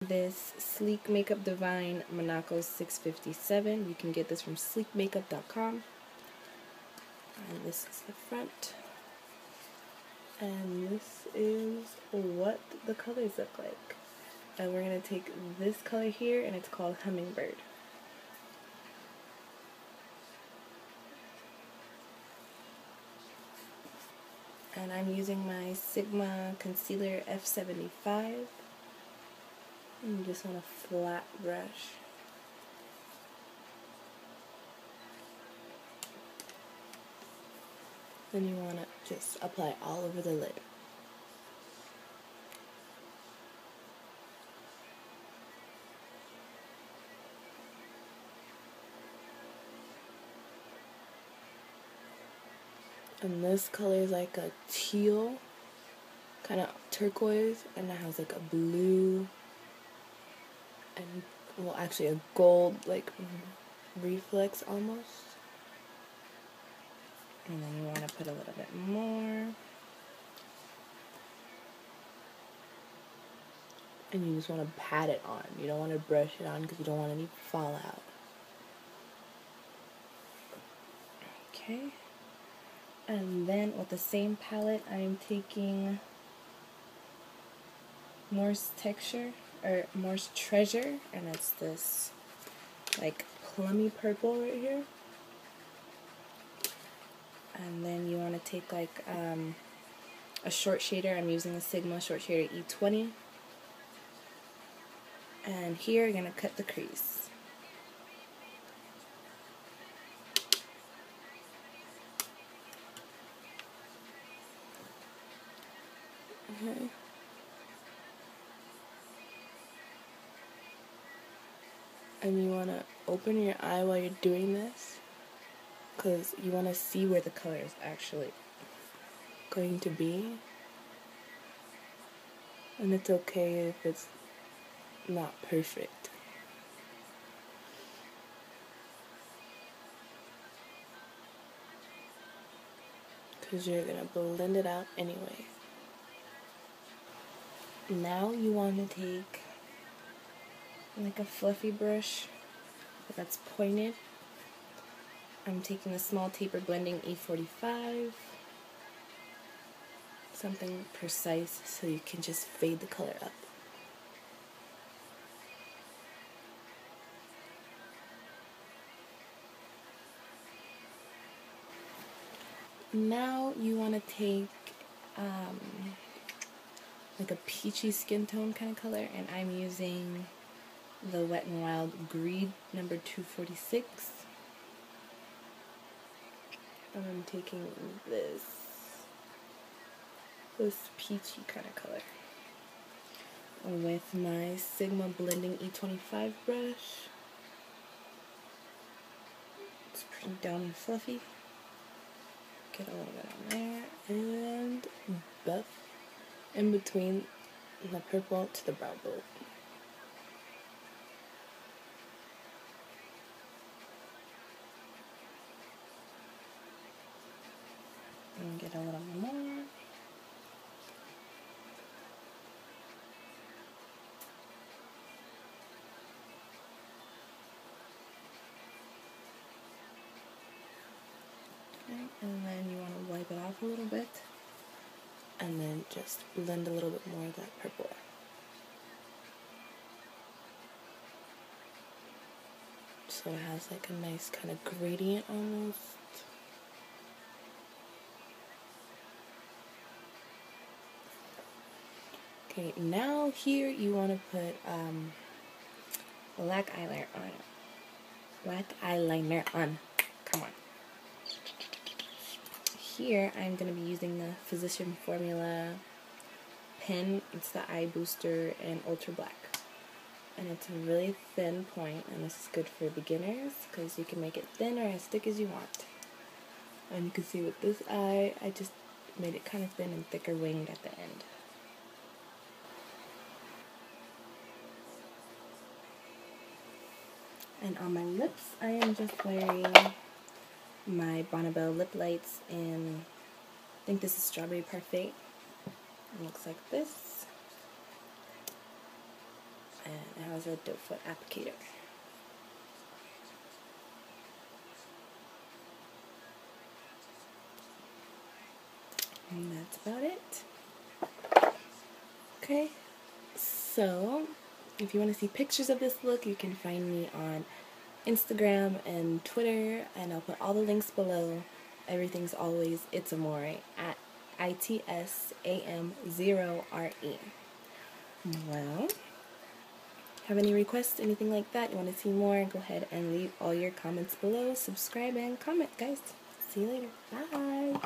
This Sleek Makeup Divine Monaco 657. You can get this from sleekmakeup.com. And this is the front. And this is what the colors look like. And we're going to take this color here, and it's called Hummingbird. And I'm using my Sigma Concealer F75. And you just want a flat brush. Then you want to just apply all over the lid. And this color is like a teal, kind of turquoise, and it has like a blue and, well, actually a gold, like, reflex almost. And then you want to put a little bit more. And you just want to pat it on. You don't want to brush it on because you don't want any fallout. Okay. And then with the same palette, I'm taking Moore's Treasure, and it's this like plummy purple right here. And then you want to take like a short shader. I'm using the Sigma short shader E20. And here you're going to cut the crease. Okay. And you want to open your eye while you're doing this, because you want to see where the color is actually going to be. And it's okay if it's not perfect. Because you're going to blend it out anyway. Now you want to take like a fluffy brush that's pointed. I'm taking a small taper blending E45. Something precise so you can just fade the color up. Now you want to take like a peachy skin tone kind of color, and I'm using the Wet n Wild Greed number 246. And I'm taking this peachy kind of color with my Sigma Blending E25 brush. It's pretty down and fluffy. Get a little bit on there and buff in between the purple to the brow bone. And get a little more. Okay, and then you want to wipe it off a little bit. And then just blend a little bit more of that purple. So it has like a nice kind of gradient almost. Okay, now here you want to put black eyeliner on. Come on. Here I'm going to be using the Physician Formula pen. It's the Eye Booster in Ultra Black. And it's a really thin point, and this is good for beginners because you can make it thin or as thick as you want. And you can see with this eye, I just made it kind of thin and thicker winged at the end. And on my lips, I am just wearing my Bonnabelle Lip Lights in, I think this is Strawberry Parfait. It looks like this. And it has a doe foot applicator. And that's about it. Okay, so if you want to see pictures of this look, you can find me on Instagram and Twitter, and I'll put all the links below. Everything's always It's Amore at ITSAM0RE. Well, have any requests, anything like that, you want to see more, go ahead and leave all your comments below. Subscribe and comment, guys. See you later. Bye.